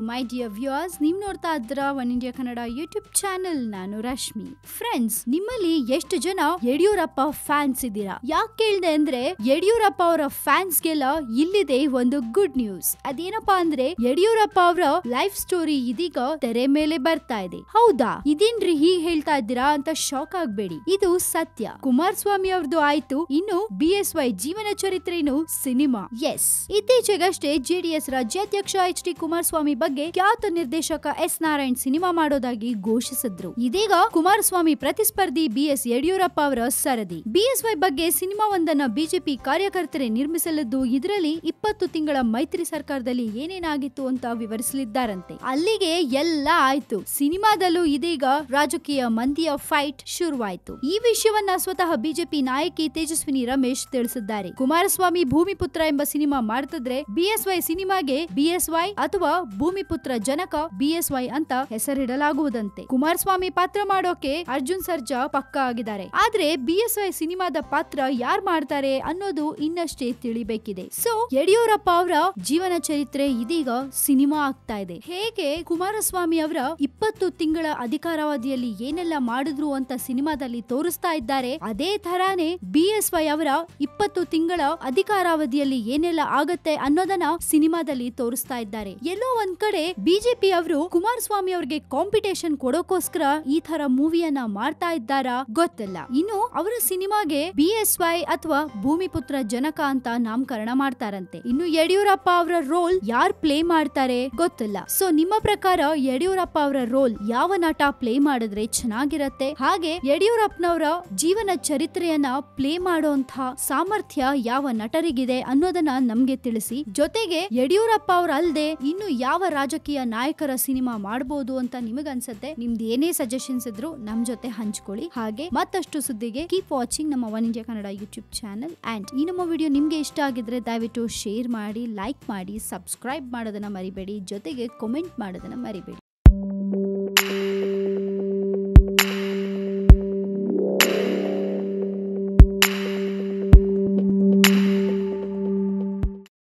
My dear viewers, ನೀವು ನೋಡ್ತಾ ಇದ್ದೀರಾ one India Kannada YouTube channel. ನಾನು ರಶ್ಮಿ. ಫ್ರೆಂಡ್ಸ್, ನಿಮ್ಮಲ್ಲಿ ಎಷ್ಟು ಜನ ಯಡಿಯೂರಪ್ಪ ಫ್ಯಾನ್ಸ್ ಇದ್ದೀರಾ? ಯಾಕೆ ಕೇಳಿದೆ ಅಂದ್ರೆ, ಯಡಿಯೂರಪ್ಪ ಅವರ ಫ್ಯಾನ್ಸ್ ಗೆಲ್ಲ ಇಲ್ಲಿದೆ ಒಂದು ಗುಡ್ ನ್ಯೂಸ್. ಅದೇನಪ್ಪಾ ಅಂದ್ರೆ, ಯಡಿಯೂರಪ್ಪ ಅವರ ಲೈಫ್ ಸ್ಟೋರಿ ಇದೀಗ ತೆರೆ ಮೇಲೆ ಬರ್ತಾ ಇದೆ. ಹೌದಾ, ಇದೇನ್ರಿ ಹೀಗೆ ಹೇಳ್ತಾ ಇದ್ದೀರಾ ಅಂತ ಶಾಕ್ ಆಗ್ಬೇಡಿ, ಇದು ಸತ್ಯ. ಕುಮಾರಸ್ವಾಮಿ ಅವ್ರದ್ದು ಆಯ್ತು, ಇನ್ನು BSY ಜೀವನ ಚರಿತ್ರೆನು ಸಿನಿಮಾ. ಎಸ್, ಇತ್ತೀಚೆಗಷ್ಟೇ JDS ರಾಜ್ಯಾಧ್ಯಕ್ಷ HD ಕುಮಾರಸ್ವಾಮಿ ಬಗ್ಗೆ ಖ್ಯಾತ ನಿರ್ದೇಶಕ S ನಾರಾಯಣ್ ಸಿನಿಮಾ ಮಾಡೋದಾಗಿ ಘೋಷಿಸಿದ್ರು. ಇದೀಗ ಕುಮಾರಸ್ವಾಮಿ ಪ್ರತಿಸ್ಪರ್ಧಿ BS ಯಡಿಯೂರಪ್ಪ ಅವರ ಸರದಿ. BSY ಬಗ್ಗೆ ಸಿನಿಮಾವೊಂದನ್ನ ಬಿಜೆಪಿ ಕಾರ್ಯಕರ್ತರೇ ನಿರ್ಮಿಸಲಿದ್ದು, ಇದರಲ್ಲಿ 20 ತಿಂಗಳ ಮೈತ್ರಿ ಸರ್ಕಾರದಲ್ಲಿ ಏನೇನಾಗಿತ್ತು ಅಂತ ವಿವರಿಸಲಿದ್ದಾರಂತೆ. ಅಲ್ಲಿಗೆ ಎಲ್ಲ ಆಯ್ತು. ಸಿನಿಮಾದಲ್ಲೂ ಇದೀಗ ರಾಜಕೀಯ ಮಂದಿಯ ಫೈಟ್ ಶುರುವಾಯ್ತು. ಈ ವಿಷಯವನ್ನ ಸ್ವತಃ ಬಿಜೆಪಿ ನಾಯಕಿ ತೇಜಸ್ವಿನಿ ರಮೇಶ್ ತಿಳಿಸಿದ್ದಾರೆ. ಕುಮಾರಸ್ವಾಮಿ ಭೂಮಿಪುತ್ರ ಎಂಬ ಸಿನಿಮಾ ಮಾಡ್ತಿದ್ರೆ BSY ಸಿನಿಮಾಗೆ BSY ಅಥವಾ ಭೂಮಿಪುತ್ರ ಜನಕ BSY ಅಂತ ಹೆಸರಿಡಲಾಗುವುದಂತೆ. ಕುಮಾರಸ್ವಾಮಿ ಪಾತ್ರ ಮಾಡೋಕೆ ಅರ್ಜುನ್ ಸರ್ಜಾ ಪಕ್ಕಾ ಆಗಿದ್ದಾರೆ. ಆದ್ರೆ BSY ಸಿನಿಮಾದ ಪಾತ್ರ ಯಾರು ಮಾಡ್ತಾರೆ ಅನ್ನೋದು ಇನ್ನಷ್ಟೇ ತಿಳಿಬೇಕಿದೆ. ಸೊ ಯಡಿಯೂರಪ್ಪ ಅವರ ಜೀವನ ಚರಿತ್ರೆ ಇದೀಗ ಸಿನಿಮಾ ಆಗ್ತಾ ಇದೆ. ಹೇಗೆ ಕುಮಾರಸ್ವಾಮಿ ಅವರ 20 ತಿಂಗಳ ಅಧಿಕಾರಾವಧಿಯಲ್ಲಿ ಏನೆಲ್ಲ ಮಾಡಿದ್ರು ಅಂತ ಸಿನಿಮಾದಲ್ಲಿ ತೋರಿಸ್ತಾ ಇದ್ದಾರೆ, ಅದೇ ತರಾನೇ BSY ಅವರ 20 ತಿಂಗಳ ಅಧಿಕಾರಾವಧಿಯಲ್ಲಿ ಏನೆಲ್ಲ ಆಗತ್ತೆ ಅನ್ನೋದನ್ನ ಸಿನಿಮಾದಲ್ಲಿ ತೋರಿಸ್ತಾ ಇದ್ದಾರೆ. ಎಲ್ಲೋ ಒಂದ್ ಕಡೆ ಬಿಜೆಪಿ ಅವರು ಕುಮಾರಸ್ವಾಮಿ ಅವರಿಗೆ ಕಾಂಪಿಟೇಷನ್ ಕೊಡೋಕೋಸ್ಕರ ಈ ತರ ಮೂವಿಯನ್ನ ಮಾಡ್ತಾ ಇದ್ದಾರಾ ಗೊತ್ತಿಲ್ಲ. ಇನ್ನು ಅವರ ಸಿನಿಮಾಗೆ BSY ಅಥವಾ ಭೂಮಿಪುತ್ರ ಜನಕ ಅಂತ ನಾಮಕರಣ ಮಾಡ್ತಾರಂತೆ. ಇನ್ನು ಯಡಿಯೂರಪ್ಪ ಅವರ ರೋಲ್ ಯಾರು ಪ್ಲೇ ಮಾಡ್ತಾರೆ ಗೊತ್ತಿಲ್ಲ. ಸೊ ನಿಮ್ಮ ಪ್ರಕಾರ ಯಡಿಯೂರಪ್ಪ ಅವರ ರೋಲ್ ಯಾವ ನಟ ಪ್ಲೇ ಮಾಡಿದ್ರೆ ಚೆನ್ನಾಗಿರತ್ತೆ? ಹಾಗೆ ಯಡಿಯೂರಪ್ಪನವರ ಜೀವನ ಚರಿತ್ರೆಯನ್ನ ಪ್ಲೇ ಮಾಡುವಂತಹ ಸಾಮರ್ಥ್ಯ ಯಾವ ನಟರಿಗಿದೆ ಅನ್ನೋದನ್ನ ನಮ್ಗೆ ತಿಳಿಸಿ. ಜೊತೆಗೆ ಯಡಿಯೂರಪ್ಪ ಅವ್ರ ಅಲ್ದೆ ಇನ್ನು ಯಾವ ರಾಜಕೀಯ ನಾಯಕರ ಸಿನಿಮಾ ಮಾಡಬಹುದು ಅಂತ ನಿಮಗನ್ಸುತ್ತೆ? ನಿಮ್ದು ಏನೇ ಸಜೆಷನ್ಸ್ ಇದ್ರು ನಮ್ ಜೊತೆ ಹಂಚ್ಕೊಳ್ಳಿ. ಹಾಗೆ ಮತ್ತಷ್ಟು ಸುದ್ದಿಗೆ ಕೀಪ್ ವಾಚಿಂಗ್ ನಮ್ಮ one India Kannada YouTube channel. And ಈ ನಮ್ಮ ವಿಡಿಯೋ ನಿಮ್ಗೆ ಇಷ್ಟ ಆಗಿದ್ರೆ ದಯವಿಟ್ಟು ಶೇರ್ ಮಾಡಿ, ಲೈಕ್ ಮಾಡಿ, ಸಬ್ಸ್ಕ್ರೈಬ್ ಮಾಡೋದನ್ನ ಮರಿಬೇಡಿ. ಜೊತೆಗೆ ಕಾಮೆಂಟ್ ಮಾಡೋದನ್ನ ಮರಿಬೇಡಿ.